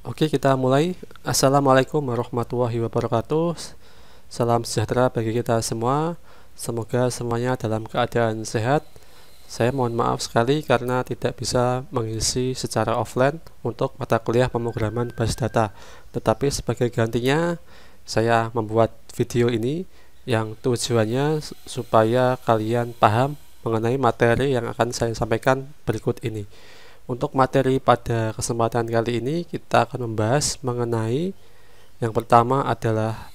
Oke, kita mulai. Assalamualaikum warahmatullahi wabarakatuh. Salam sejahtera bagi kita semua. Semoga semuanya dalam keadaan sehat. Saya mohon maaf sekali karena tidak bisa mengisi secara offline untuk mata kuliah pemrograman basis data. Tetapi sebagai gantinya, saya membuat video ini yang tujuannya supaya kalian paham mengenai materi yang akan saya sampaikan berikut ini. Untuk materi pada kesempatan kali ini kita akan membahas mengenai yang pertama adalah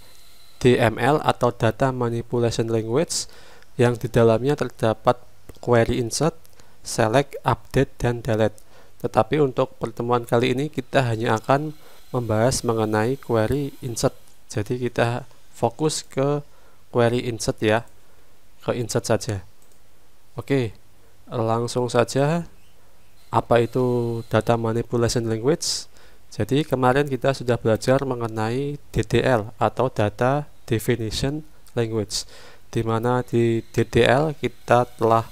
DML atau Data Manipulation Language yang di dalamnya terdapat query insert, select, update, dan delete. Tetapi untuk pertemuan kali ini kita hanya akan membahas mengenai query insert. Jadi kita fokus ke query insert ya, ke insert saja. Oke, langsung saja. Apa itu Data Manipulation Language? Jadi kemarin kita sudah belajar mengenai DDL atau Data Definition Language, di mana di DDL kita telah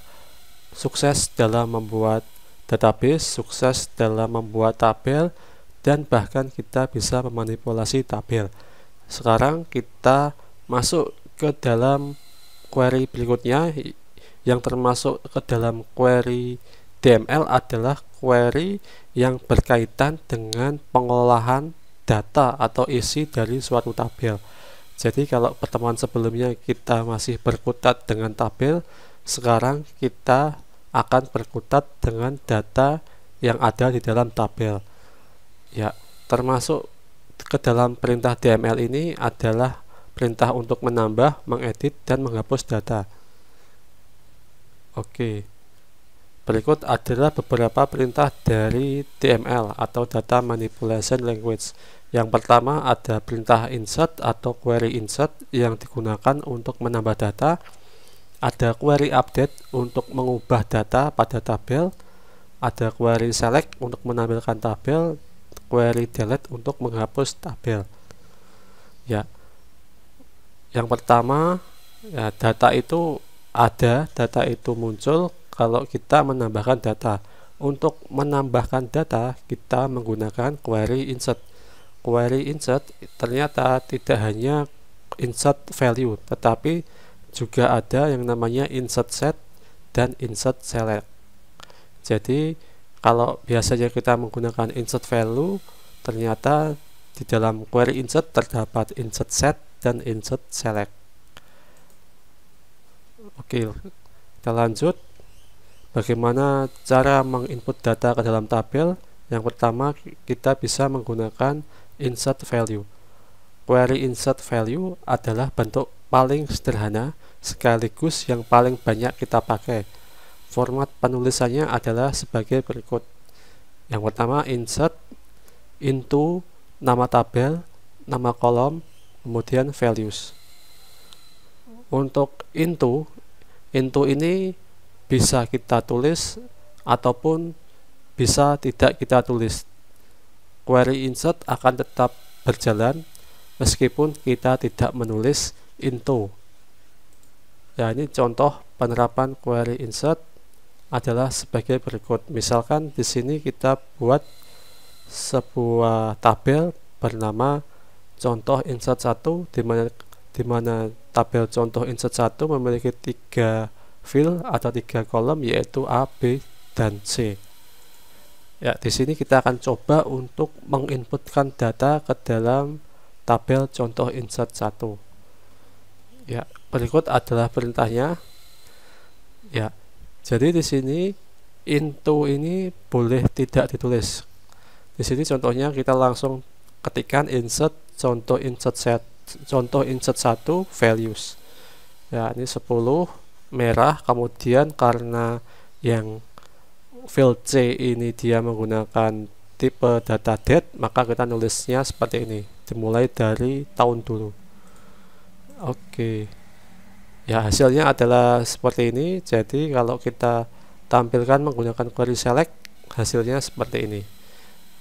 sukses dalam membuat database, sukses dalam membuat tabel, dan bahkan kita bisa memanipulasi tabel. Sekarang kita masuk ke dalam query berikutnya yang termasuk ke dalam query DML adalah query yang berkaitan dengan pengolahan data atau isi dari suatu tabel. Jadi kalau pertemuan sebelumnya kita masih berkutat dengan tabel, sekarang kita akan berkutat dengan data yang ada di dalam tabel. Ya, termasuk ke dalam perintah DML ini adalah perintah untuk menambah, mengedit, dan menghapus data. Oke. Berikut adalah beberapa perintah dari DML atau Data Manipulation Language. Yang pertama ada perintah insert atau query insert yang digunakan untuk menambah data. Ada query update untuk mengubah data pada tabel. Ada query select untuk menampilkan tabel. Query delete untuk menghapus tabel. Ya. Yang pertama, ya, data itu ada, data itu muncul kalau kita menambahkan data. Untuk menambahkan data kita menggunakan query insert. Query insert ternyata tidak hanya insert value, tetapi juga ada yang namanya insert set dan insert select. Jadi kalau biasanya kita menggunakan insert value, ternyata di dalam query insert terdapat insert set dan insert select. Oke, kita lanjut. Bagaimana cara menginput data ke dalam tabel? Yang pertama, kita bisa menggunakan insert value. Query insert value adalah bentuk paling sederhana sekaligus yang paling banyak kita pakai. Format penulisannya adalah sebagai berikut. Yang pertama, insert into nama tabel, nama kolom, kemudian values. Untuk into ini bisa kita tulis ataupun bisa tidak kita tulis. Query insert akan tetap berjalan meskipun kita tidak menulis into. Ya, ini contoh penerapan query insert adalah sebagai berikut. Misalkan di sini kita buat sebuah tabel bernama contoh insert 1 di mana tabel contoh insert 1 memiliki 3 field atau 3 kolom, yaitu A, B, dan C. Ya, di sini kita akan coba untuk menginputkan data ke dalam tabel contoh insert 1. Ya, berikut adalah perintahnya. Ya, jadi di sini into ini boleh tidak ditulis. Di sini contohnya kita langsung ketikkan insert contoh insert 1 values. Ya, ini 10 merah, kemudian karena yang field C ini dia menggunakan tipe data date, maka kita nulisnya seperti ini, dimulai dari tahun dulu. Oke. Ya, hasilnya adalah seperti ini. Jadi kalau kita tampilkan menggunakan query select, hasilnya seperti ini.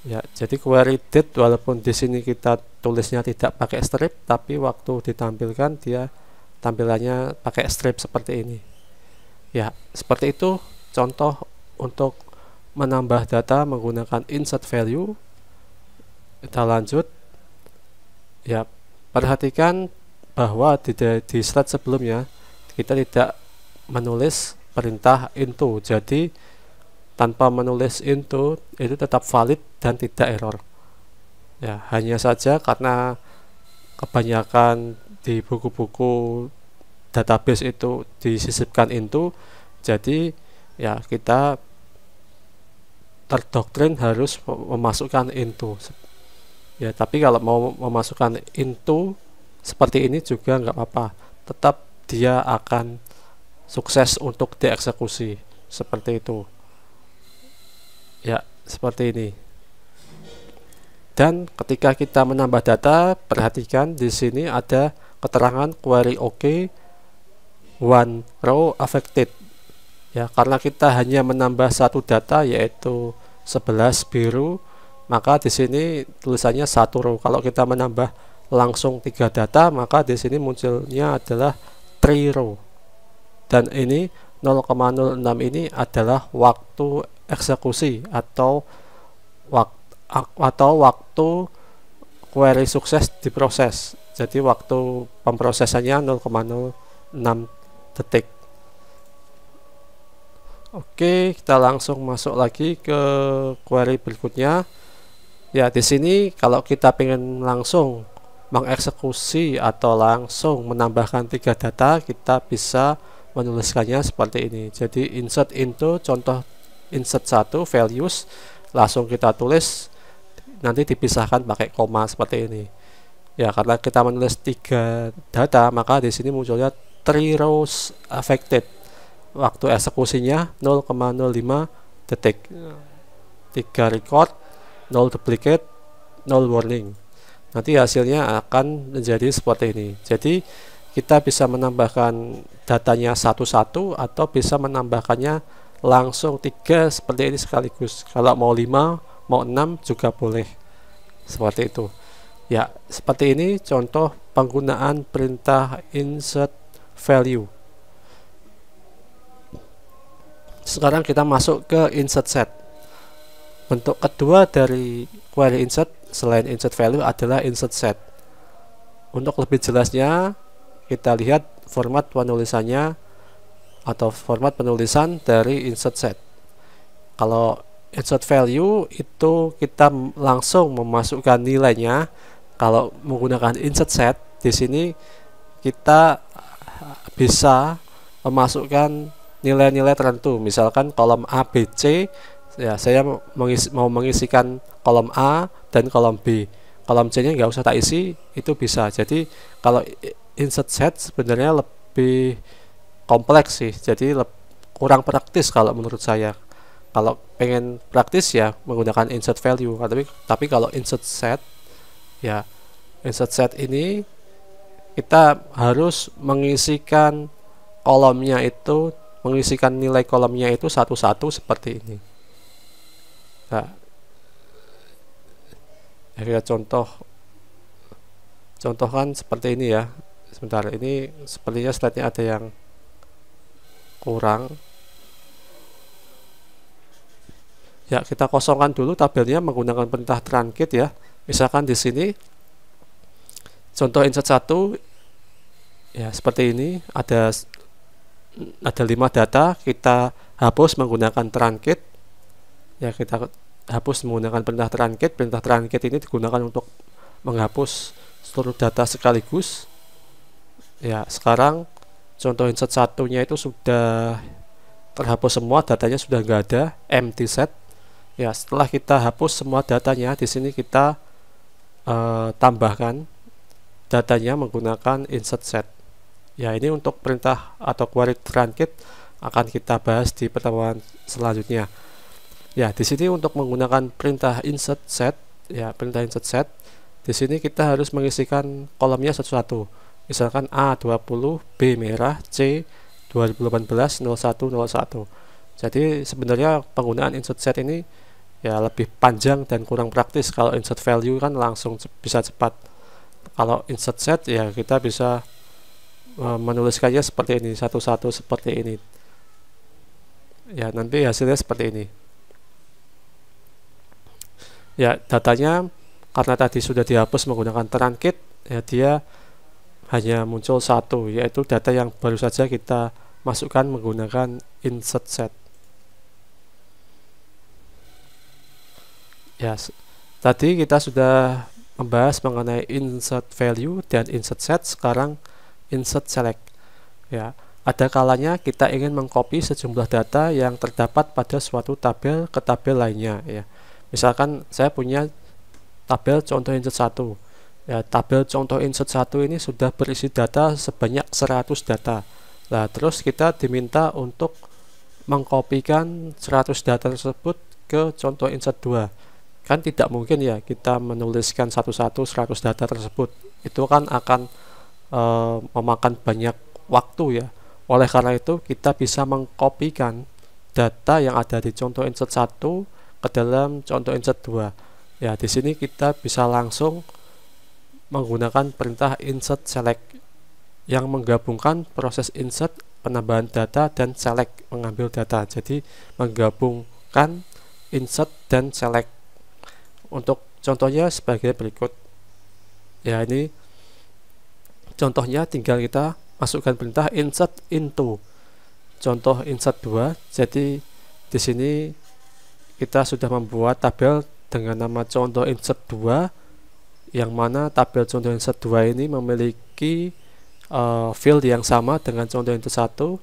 Ya, jadi query date walaupun di sini kita tulisnya tidak pakai strip, tapi waktu ditampilkan dia tampilannya pakai strip seperti ini. Ya, seperti itu contoh untuk menambah data menggunakan insert value. Kita lanjut. Ya, perhatikan bahwa di slide sebelumnya kita tidak menulis perintah into. Jadi tanpa menulis into itu tetap valid dan tidak error. Ya, hanya saja karena kebanyakan di buku-buku database itu disisipkan into, jadi ya kita terdoktrin harus memasukkan into. Ya, tapi kalau mau memasukkan into seperti ini juga nggak apa-apa, tetap dia akan sukses untuk dieksekusi seperti itu. Ya, seperti ini. Dan ketika kita menambah data, perhatikan di sini ada keterangan query OK, one row affected. Ya, karena kita hanya menambah satu data yaitu 11 biru, maka di sini tulisannya satu row. Kalau kita menambah langsung 3 data, maka di sini munculnya adalah 3 row. Dan ini 0,06 ini adalah waktu eksekusi atau waktu query sukses diproses. Jadi waktu pemrosesannya 0,06 detik. Oke, kita langsung masuk lagi ke query berikutnya. Ya, di sini kalau kita ingin langsung mengeksekusi atau langsung menambahkan 3 data, kita bisa menuliskannya seperti ini. Jadi insert into, contoh insert 1 values, langsung kita tulis, nanti dipisahkan pakai koma seperti ini. Ya, karena kita menulis 3 data, maka di sini munculnya 3 rows affected. Waktu eksekusinya 0,05 detik. 3 record, 0 duplicate, 0 warning. Nanti hasilnya akan menjadi seperti ini. Jadi kita bisa menambahkan datanya satu-satu atau bisa menambahkannya langsung 3 seperti ini sekaligus. Kalau mau 5, mau 6 juga boleh. Seperti itu. Ya, seperti ini contoh penggunaan perintah insert value. Sekarang kita masuk ke insert set. Bentuk kedua dari query insert selain insert value adalah insert set. Untuk lebih jelasnya, kita lihat format penulisannya atau format penulisan dari insert set. Kalau insert value itu kita langsung memasukkan nilainya. Kalau menggunakan insert set, di sini kita bisa memasukkan nilai-nilai tertentu. Misalkan kolom A, B, C, ya saya mau mengisikan kolom A dan kolom B. Kolom C-nya nggak usah tak isi, itu bisa. Jadi kalau insert set sebenarnya lebih kompleks sih, jadi kurang praktis kalau menurut saya. Kalau pengen praktis ya menggunakan insert value, tapi kalau insert set, ya insert set ini kita harus mengisikan kolomnya itu, mengisikan nilai kolomnya itu satu-satu seperti ini. Nah, ya contohkan seperti ini ya. Sebentar, ini sepertinya slide-nya ada yang kurang. Ya, kita kosongkan dulu tabelnya menggunakan perintah truncate ya. Misalkan di sini contoh insert 1 ya seperti ini, ada 5 data, kita hapus menggunakan truncate. Ya, kita hapus menggunakan perintah truncate. Perintah truncate ini digunakan untuk menghapus seluruh data sekaligus. Ya, sekarang contoh insert satunya itu sudah terhapus semua, datanya sudah nggak ada, empty set. Ya, setelah kita hapus semua datanya, di sini kita tambahkan datanya menggunakan insert set. Ya, ini untuk perintah atau query truncate akan kita bahas di pertemuan selanjutnya. Ya, di sini untuk menggunakan perintah insert set, ya perintah insert set, di sini kita harus mengisikan kolomnya satu-satu. Misalkan A20, B merah, C 2018 0101. Jadi sebenarnya penggunaan insert set ini ya lebih panjang dan kurang praktis. Kalau insert value kan langsung bisa cepat. Kalau insert set ya kita bisa menuliskannya seperti ini, satu-satu seperti ini. Ya, nanti hasilnya seperti ini. Ya, datanya karena tadi sudah dihapus menggunakan truncate, ya dia hanya muncul satu, yaitu data yang baru saja kita masukkan menggunakan insert set. Ya, tadi kita sudah membahas mengenai insert value dan insert set, sekarang insert select. Ya, ada kalanya kita ingin mengcopy sejumlah data yang terdapat pada suatu tabel ke tabel lainnya. Ya, misalkan saya punya tabel contoh insert 1. Ya, tabel contoh insert 1 ini sudah berisi data sebanyak 100 data. Nah, terus kita diminta untuk mengkopikan 100 data tersebut ke contoh insert 2. Kan tidak mungkin ya kita menuliskan satu-satu 100 data tersebut, itu kan akan memakan banyak waktu ya. Oleh karena itu kita bisa mengkopikan data yang ada di contoh insert 1 ke dalam contoh insert 2. Ya, di sini kita bisa langsung menggunakan perintah insert select yang menggabungkan proses insert, penambahan data, dan select, mengambil data. Jadi menggabungkan insert dan select. Untuk contohnya sebagai berikut. Ya, ini contohnya tinggal kita masukkan perintah insert into contoh insert 2. Jadi di sini kita sudah membuat tabel dengan nama contoh insert 2, yang mana tabel contoh insert 2 ini memiliki field yang sama dengan contoh insert 1,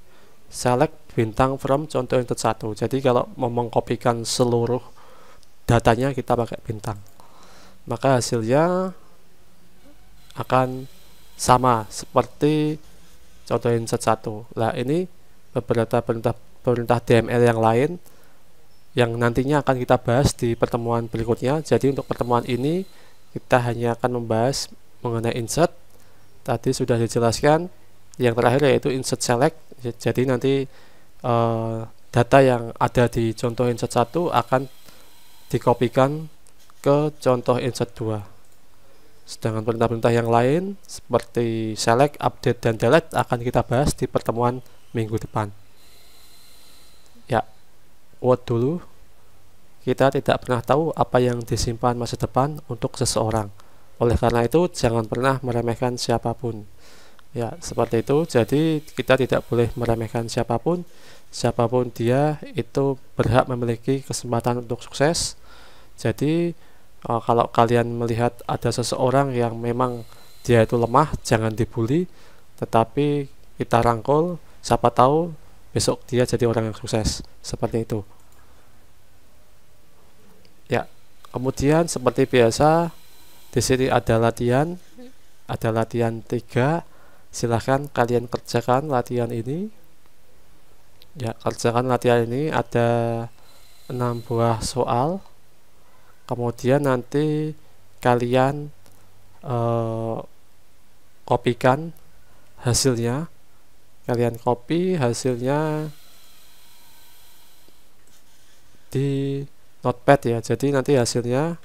select bintang from contoh insert 1. Jadi kalau mau mengkopikan seluruh datanya kita pakai bintang, maka hasilnya akan sama seperti contoh insert 1. Nah, ini beberapa perintah DML yang lain yang nantinya akan kita bahas di pertemuan berikutnya. Jadi untuk pertemuan ini kita hanya akan membahas mengenai insert. Tadi sudah dijelaskan. Yang terakhir yaitu insert select. Jadi nanti data yang ada di contoh insert 1 akan dikopikan ke contoh insert 2. Sedangkan perintah-perintah yang lain seperti select, update, dan delete akan kita bahas di pertemuan minggu depan. Ya, quote dulu. Kita tidak pernah tahu apa yang disimpan masa depan untuk seseorang. Oleh karena itu, jangan pernah meremehkan siapapun. Ya, seperti itu. Jadi kita tidak boleh meremehkan siapapun. Siapapun dia itu berhak memiliki kesempatan untuk sukses. Jadi kalau kalian melihat ada seseorang yang memang dia itu lemah, jangan dibully, tetapi kita rangkul, siapa tahu besok dia jadi orang yang sukses. Seperti itu. Ya, kemudian seperti biasa di sini ada latihan 3. Silahkan kalian kerjakan latihan ini. Ya, kerjakan latihan ini, ada 6 buah soal. Kemudian nanti kalian kopikan hasilnya. Kalian copy hasilnya di notepad ya. Jadi nanti hasilnya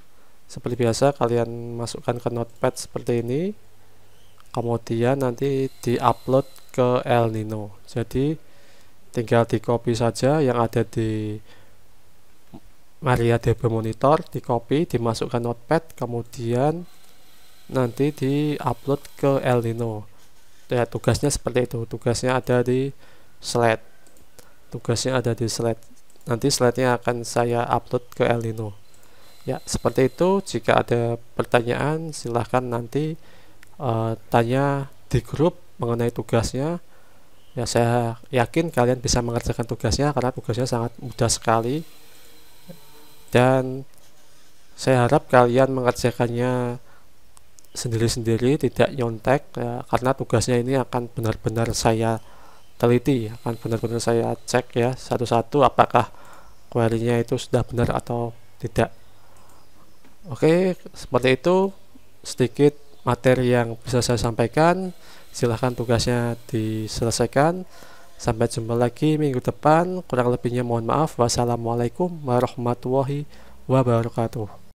seperti biasa kalian masukkan ke notepad seperti ini. Kemudian nanti di-upload ke El Nino. Jadi tinggal di copy saja yang ada di MariaDB Monitor, di copy, dimasukkan notepad, kemudian nanti di-upload ke El Nino. Ya, tugasnya seperti itu. Tugasnya ada di slide. Nanti slide-nya akan saya upload ke El Nino. Ya, seperti itu. Jika ada pertanyaan, silahkan nanti tanya di grup mengenai tugasnya. Ya, saya yakin kalian bisa mengerjakan tugasnya karena tugasnya sangat mudah sekali. Dan saya harap kalian mengerjakannya sendiri-sendiri, tidak nyontek ya, karena tugasnya ini akan benar-benar saya teliti, akan benar-benar saya cek ya satu-satu apakah query-nya itu sudah benar atau tidak. Oke, seperti itu sedikit materi yang bisa saya sampaikan. Silahkan tugasnya diselesaikan. Sampai jumpa lagi minggu depan. Kurang lebihnya mohon maaf. Wassalamualaikum warahmatullahi wabarakatuh.